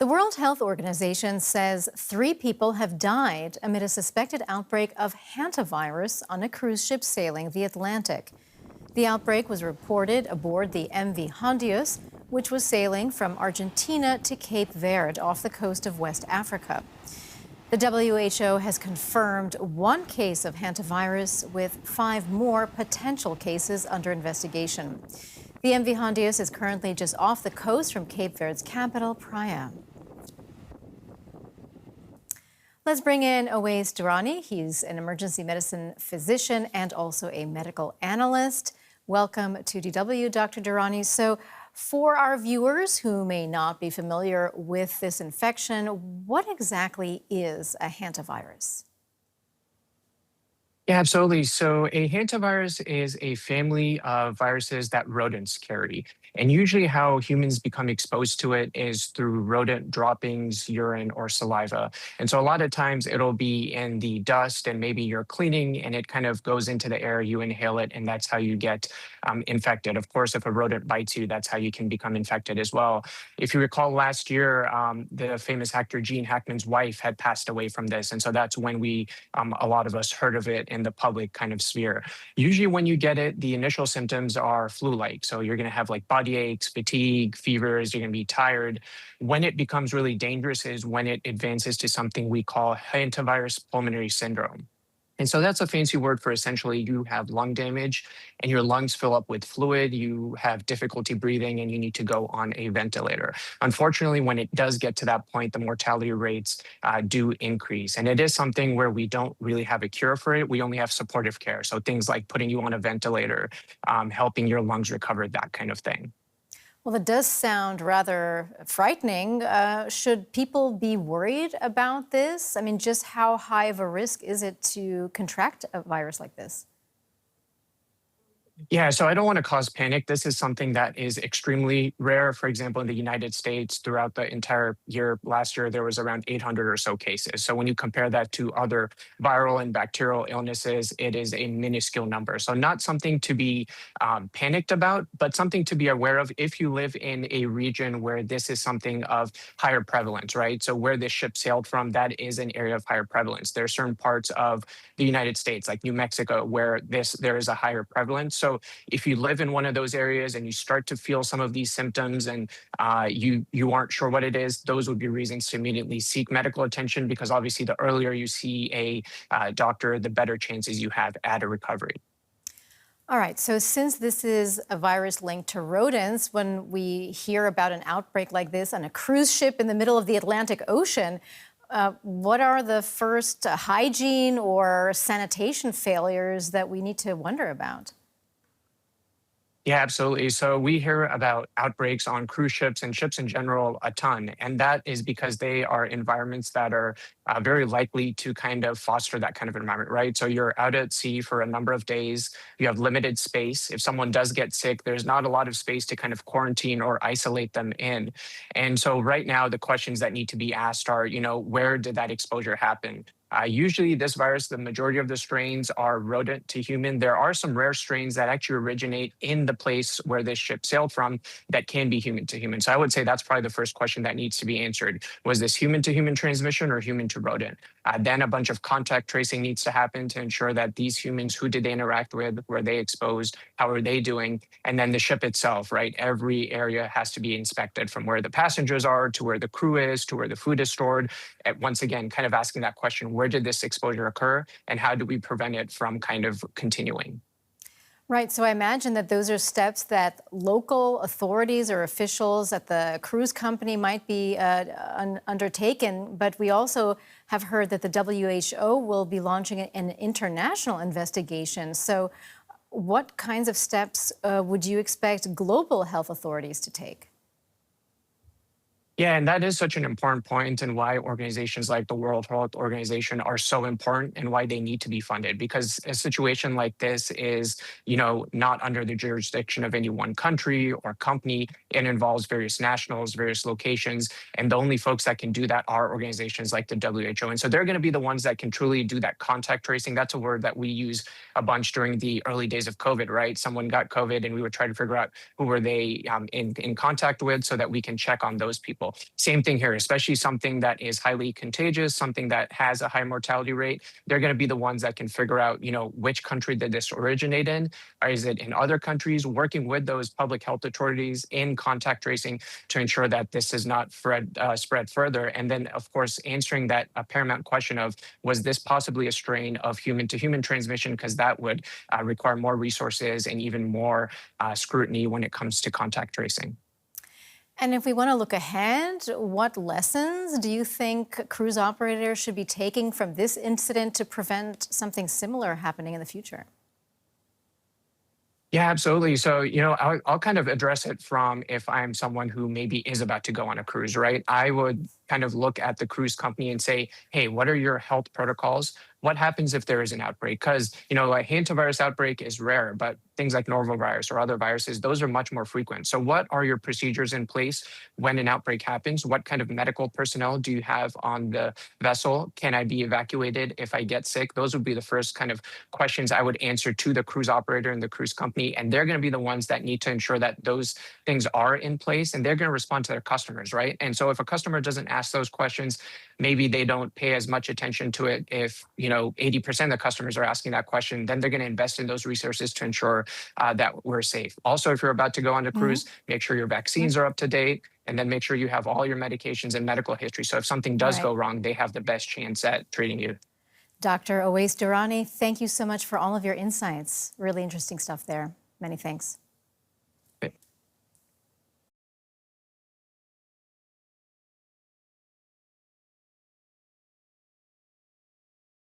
The World Health Organization says 3 people have died amid a suspected outbreak of hantavirus on a cruise ship sailing the Atlantic. The outbreak was reported aboard the MV Hondius, which was sailing from Argentina to Cape Verde off the coast of West Africa. The WHO has confirmed 1 case of hantavirus with 5 more potential cases under investigation. The MV Hondius is currently just off the coast from Cape Verde's capital, Praia. Let's bring in Owais Durrani. He's an emergency medicine physician and also a medical analyst. Welcome to DW, Dr. Durrani. So for our viewers who may not be familiar with this infection, what exactly is a hantavirus? Yeah, absolutely. So a hantavirus is a family of viruses that rodents carry. And usually how humans become exposed to it is through rodent droppings, urine, or saliva. And so a lot of times it'll be in the dust and maybe you're cleaning and it kind of goes into the air, you inhale it, and that's how you get infected. Of course, if a rodent bites you, that's how you can become infected as well. If you recall last year, the famous actor Gene Hackman's wife had passed away from this. And so that's when a lot of us heard of it in the public kind of sphere. Usually when you get it, the initial symptoms are flu-like. So you're going to have like body aches, fatigue, fevers, you're going to be tired. When it becomes really dangerous is when it advances to something we call hantavirus pulmonary syndrome. And so that's a fancy word for essentially you have lung damage and your lungs fill up with fluid, you have difficulty breathing, and you need to go on a ventilator. Unfortunately, when it does get to that point, the mortality rates do increase. And it is something where we don't really have a cure for it. We only have supportive care. So things like putting you on a ventilator, helping your lungs recover, that kind of thing. Well, it does sound rather frightening. Should people be worried about this? I mean, just how high of a risk is it to contract a virus like this? Yeah, so I don't want to cause panic. This is something that is extremely rare. For example, in the United States, throughout the entire year, last year, there was around 800 or so cases. So when you compare that to other viral and bacterial illnesses, it is a minuscule number. So not something to be panicked about, but something to be aware of if you live in a region where this is something of higher prevalence, right? So where this ship sailed from, that is an area of higher prevalence. There are certain parts of the United States, like New Mexico, where there is a higher prevalence. So if you live in one of those areas and you start to feel some of these symptoms and you aren't sure what it is, those would be reasons to immediately seek medical attention, because obviously the earlier you see a doctor, the better chances you have at a recovery. All right, so since this is a virus linked to rodents, when we hear about an outbreak like this on a cruise ship in the middle of the Atlantic Ocean, what are the first hygiene or sanitation failures that we need to wonder about? Yeah, absolutely. So we hear about outbreaks on cruise ships and ships in general a ton. And that is because they are environments that are very likely to kind of foster that kind of environment, right? So you're out at sea for a number of days. You have limited space. If someone does get sick, there's not a lot of space to kind of quarantine or isolate them in. And so right now, the questions that need to be asked are, where did that exposure happen? Usually this virus, the majority of the strains are rodent to human. There are some rare strains that actually originate in the place where this ship sailed from that can be human to human. So I would say that's probably the first question that needs to be answered. Was this human to human transmission or human to rodent? Then a bunch of contact tracing needs to happen to ensure that these humans, who did they interact with? Were they exposed? How are they doing? And then the ship itself, right? Every area has to be inspected, from where the passengers are to where the crew is to where the food is stored. And once again, kind of asking that question, where did this exposure occur and how do we prevent it from kind of continuing? Right, so I imagine that those are steps that local authorities or officials at the cruise company might be undertaken, but we also have heard that the WHO will be launching an international investigation. So what kinds of steps would you expect global health authorities to take? Yeah, and that is such an important point, and why organizations like the World Health Organization are so important and why they need to be funded. Because a situation like this is, not under the jurisdiction of any one country or company. It involves various nationals, various locations, and the only folks that can do that are organizations like the WHO. And so they're going to be the ones that can truly do that contact tracing. That's a word that we use a bunch during the early days of COVID, right? Someone got COVID and we would try to figure out who were they in contact with so that we can check on those people. people. Same thing here, especially something that is highly contagious, something that has a high mortality rate. They're going to be the ones that can figure out, which country did this originate in, or is it in other countries, working with those public health authorities in contact tracing to ensure that this is not spread further. And then, of course, answering that paramount question of, was this possibly a strain of human to human transmission? Because that would require more resources and even more scrutiny when it comes to contact tracing. And if we want to look ahead, what lessons do you think cruise operators should be taking from this incident to prevent something similar happening in the future? Yeah, absolutely. So, I'll kind of address it from if I'm someone who maybe is about to go on a cruise, right? I would kind of look at the cruise company and say, hey, what are your health protocols? What happens if there is an outbreak? Because, a hantavirus outbreak is rare, but things like norovirus or other viruses, those are much more frequent. So what are your procedures in place when an outbreak happens? What kind of medical personnel do you have on the vessel? Can I be evacuated if I get sick? Those would be the first kind of questions I would answer to the cruise operator and the cruise company. And they're going to be the ones that need to ensure that those things are in place, and they're going to respond to their customers, right? And so if a customer doesn't ask those questions, maybe they don't pay as much attention to it. If 80% of the customers are asking that question, then they're going to invest in those resources to ensure that we're safe. Also, if you're about to go on a cruise, make sure your vaccines are up to date, and then make sure you have all your medications and medical history. So if something does go wrong, they have the best chance at treating you. Dr. Owais Durrani, thank you so much for all of your insights. Really interesting stuff there. Many thanks.